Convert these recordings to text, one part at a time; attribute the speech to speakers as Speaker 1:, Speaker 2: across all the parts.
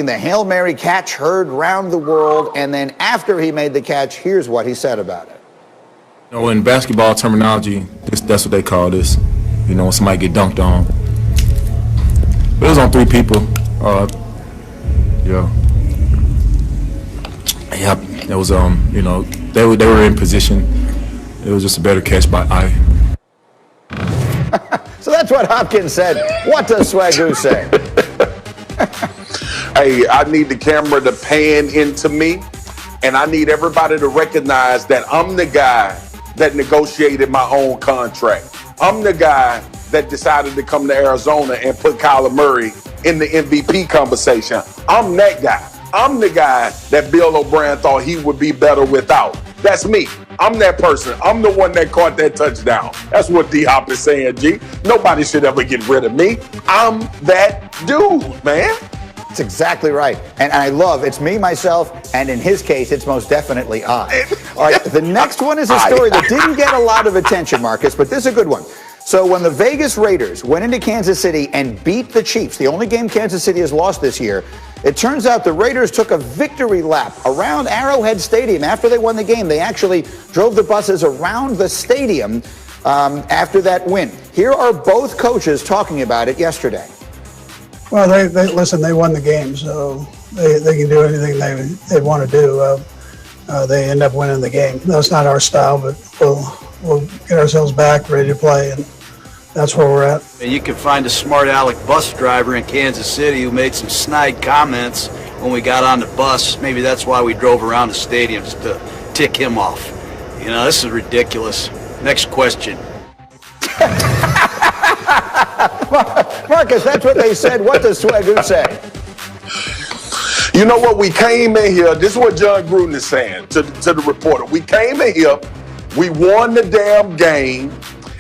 Speaker 1: The Hail Mary catch heard round the world, and then after he made the catch, here's what he said about it.
Speaker 2: You know, in basketball terminology, that's what they call this. You know, when somebody get dunked on. But it was on 3 people. Yep. It was you know, they were in position. It was just a better catch by eye.
Speaker 1: So that's what Hopkins said. What does Swagoo say?
Speaker 3: Hey, I need the camera to pan into me, and I need everybody to recognize that I'm the guy that negotiated my own contract. I'm the guy that decided to come to Arizona and put Kyler Murray in the MVP conversation. I'm that guy. I'm the guy that Bill O'Brien thought he would be better without. That's me. I'm that person. I'm the one that caught that touchdown. That's what D-Hop is saying, G. Nobody should ever get rid of me. I'm that dude, man.
Speaker 1: That's exactly right. And I love it's me, myself, and in his case, it's most definitely I. All right, the next one is a story that didn't get a lot of attention, Marcus, but this is a good one. So when the Vegas Raiders went into Kansas City and beat the Chiefs, the only game Kansas City has lost this year, it turns out the Raiders took a victory lap around Arrowhead Stadium. After they won the game, they actually drove the buses around the stadium after that win. Here are both coaches talking about it yesterday.
Speaker 4: Well, listen, they won the game, so they can do anything they want to do. They end up winning the game. That's not our style, but we'll get ourselves back, ready to play, and that's where we're at.
Speaker 5: And you can find a smart aleck bus driver in Kansas City who made some snide comments when we got on the bus. Maybe that's why we drove around the stadium, just to tick him off. You know, this is ridiculous. Next question.
Speaker 1: Marcus, that's what they said. What does Swagoo say?
Speaker 3: You know what? We came in here. This is what John Gruden is saying to the reporter. We came in here. We won the damn game.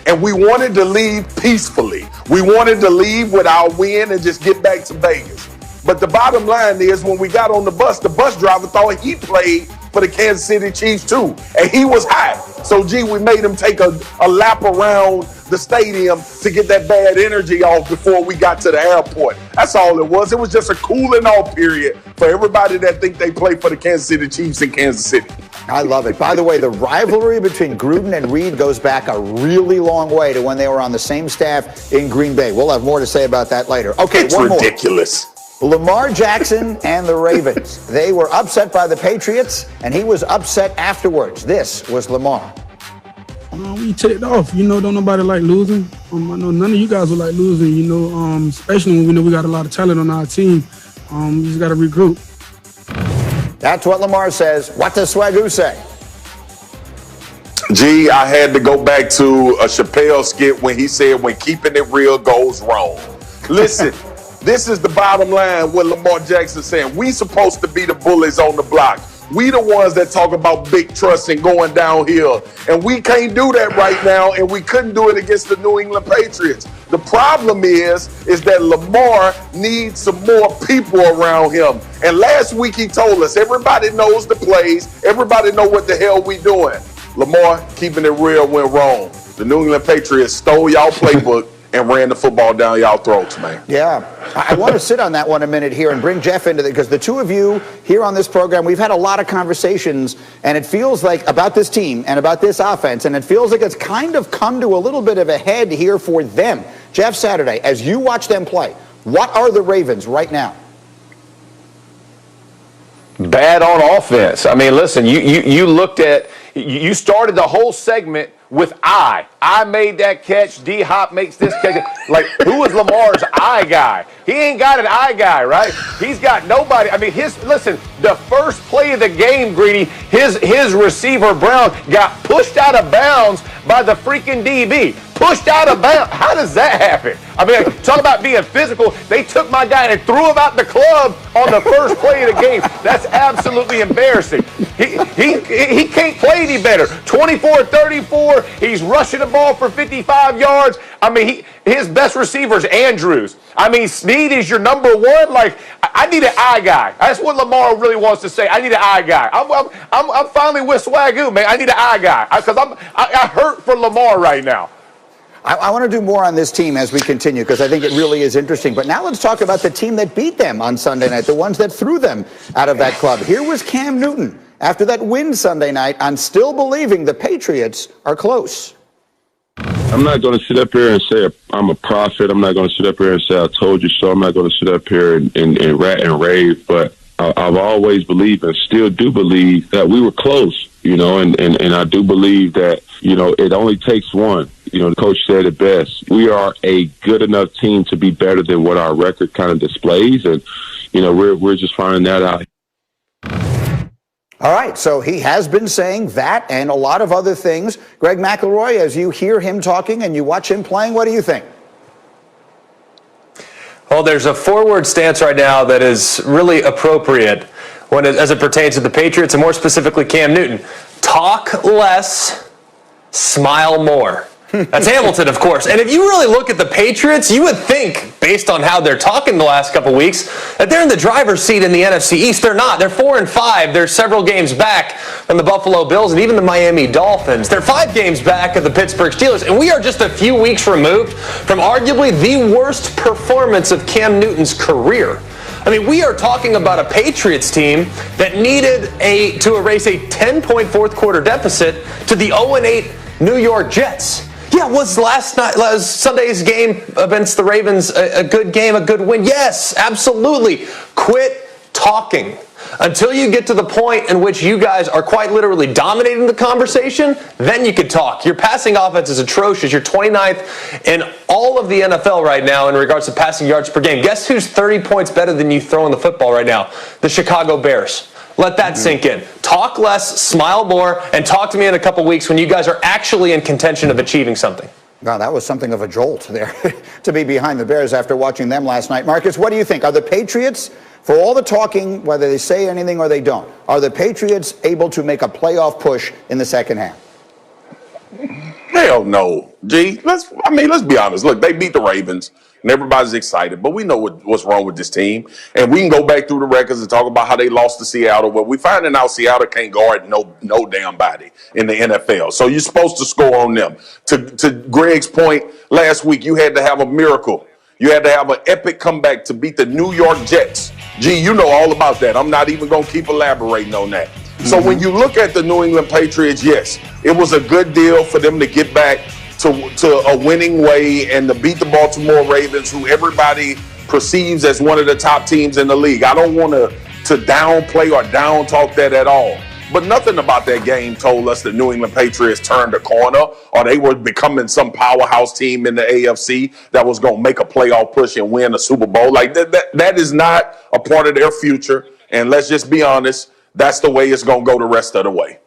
Speaker 3: And we wanted to leave peacefully. We wanted to leave with our win and just get back to Vegas. But the bottom line is when we got on the bus driver thought he played for the Kansas City Chiefs too. And he was hot. So, gee, we made him take a lap around the stadium to get that bad energy off before we got to the airport. That's all it was. It was just a cooling off period for everybody that think they play for the Kansas City Chiefs in Kansas City.
Speaker 1: I love it. By the way, the rivalry between Gruden and Reed goes back a really long way to when they were on the same staff in Green Bay. We'll have more to say about that later. Okay,
Speaker 3: it's
Speaker 1: one
Speaker 3: ridiculous.
Speaker 1: More. Lamar Jackson and the Ravens. They were upset by the Patriots, and he was upset afterwards. This was Lamar.
Speaker 6: We ticked off. You know, don't nobody like losing. I know none of you guys will like losing, you know, especially when we know we got a lot of talent on our team. We just got to regroup.
Speaker 1: That's what Lamar says. What does Swagoo say?
Speaker 3: Gee, I had to go back to a Chappelle skit when he said, when keeping it real goes wrong. Listen, this is the bottom line what Lamar Jackson saying. We supposed to be the bullies on the block. We the ones that talk about big trust and going downhill. And we can't do that right now, and we couldn't do it against the New England Patriots. The problem is that Lamar needs some more people around him. And last week he told us, everybody knows the plays, everybody know what the hell we doing. Lamar, keeping it real went wrong. The New England Patriots stole y'all playbook and ran the football down y'all throats, man.
Speaker 1: Yeah. I want to sit on that one a minute here and bring Jeff into it, because the two of you here on this program, we've had a lot of conversations, and it feels like about this team and about this offense, and it feels like it's kind of come to a little bit of a head here for them. Jeff Saturday, as you watch them play, what are the Ravens right now?
Speaker 7: Bad on offense. I mean, listen, you looked at, you started the whole segment with I made that catch. D-Hop makes this catch. Like, who is Lamar's I guy? He ain't got an I guy, right? He's got nobody. I mean, listen, the first play of the game, Greedy, his receiver, Brown, got pushed out of bounds by the freaking DB. Pushed out of bounds. How does that happen? I mean, talk about being physical. They took my guy and threw him out the club on the first play of the game. That's absolutely embarrassing. He can't play any better. 24-34. He's rushing the ball for 55 yards. I mean, his best receiver is Andrews. I mean, Snead is your number one. Like, I need an I guy. That's what Lamar really wants to say. I need an I guy. I'm finally with Swagoo, man. I need an I guy because I hurt for Lamar right now.
Speaker 1: I want to do more on this team as we continue because I think it really is interesting. But now let's talk about the team that beat them on Sunday night, the ones that threw them out of that club. Here was Cam Newton after that win Sunday night on still believing the Patriots are close.
Speaker 8: I'm not going to sit up here and say I'm a prophet. I'm not going to sit up here and say I told you so. I'm not going to sit up here and rant and rave. But I've always believed and still do believe that we were close, and I do believe that, it only takes one. The coach said it best. We are a good enough team to be better than what our record kind of displays. And, we're just finding that out.
Speaker 1: All right, so he has been saying that and a lot of other things. Greg McElroy, as you hear him talking and you watch him playing, what do you think?
Speaker 9: Well, there's a forward stance right now that is really appropriate as it pertains to the Patriots and more specifically Cam Newton. Talk less, smile more. That's Hamilton, of course. And if you really look at the Patriots, you would think, based on how they're talking the last couple weeks, that they're in the driver's seat in the NFC East. They're not. They're 4-5. They're several games back from the Buffalo Bills and even the Miami Dolphins. They're 5 games back of the Pittsburgh Steelers. And we are just a few weeks removed from arguably the worst performance of Cam Newton's career. I mean, we are talking about a Patriots team that needed to erase a 10-point fourth quarter deficit to the 0-8 New York Jets. Yeah, was Sunday's game against the Ravens a good game, a good win? Yes, absolutely. Quit talking. Until you get to the point in which you guys are quite literally dominating the conversation, then you could talk. Your passing offense is atrocious. You're 29th in all of the NFL right now in regards to passing yards per game. Guess who's 30 points better than you throwing the football right now? The Chicago Bears. Let that sink in. Talk less, smile more, and talk to me in a couple weeks when you guys are actually in contention of achieving something.
Speaker 1: Wow, that was something of a jolt there to be behind the Bears after watching them last night. Marcus, what do you think? Are the Patriots, for all the talking, whether they say anything or they don't, are the Patriots able to make a playoff push in the second half?
Speaker 3: Hell no. G, let's be honest. Look, they beat the Ravens, and everybody's excited, but we know what's wrong with this team. And we can go back through the records and talk about how they lost to Seattle. Well, we finding out Seattle can't guard no damn body in the NFL. So you're supposed to score on them. To Greg's point, last week you had to have a miracle. You had to have an epic comeback to beat the New York Jets. G, you know all about that. I'm not even going to keep elaborating on that. So when you look at the New England Patriots, yes, it was a good deal for them to get back to a winning way and to beat the Baltimore Ravens, who everybody perceives as one of the top teams in the league. I don't want to downplay or down talk that at all. But nothing about that game told us the New England Patriots turned a corner or they were becoming some powerhouse team in the AFC that was going to make a playoff push and win a Super Bowl. Like that is not a part of their future. And let's just be honest, that's the way it's going to go the rest of the way.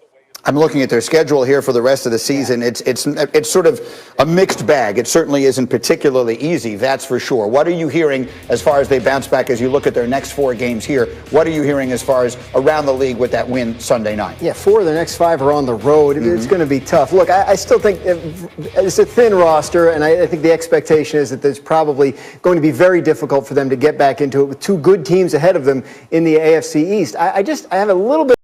Speaker 1: I'm looking at their schedule here for the rest of the season. It's sort of a mixed bag. It certainly isn't particularly easy, that's for sure. What are you hearing as far as they bounce back as you look at their next 4 games here? What are you hearing as far as around the league with that win Sunday night?
Speaker 10: Yeah, 4 of the next 5 are on the road. It's going to be tough. Look, I still think it's a thin roster, and I think the expectation is that there's probably going to be very difficult for them to get back into it with 2 good teams ahead of them in the AFC East. I have a little bit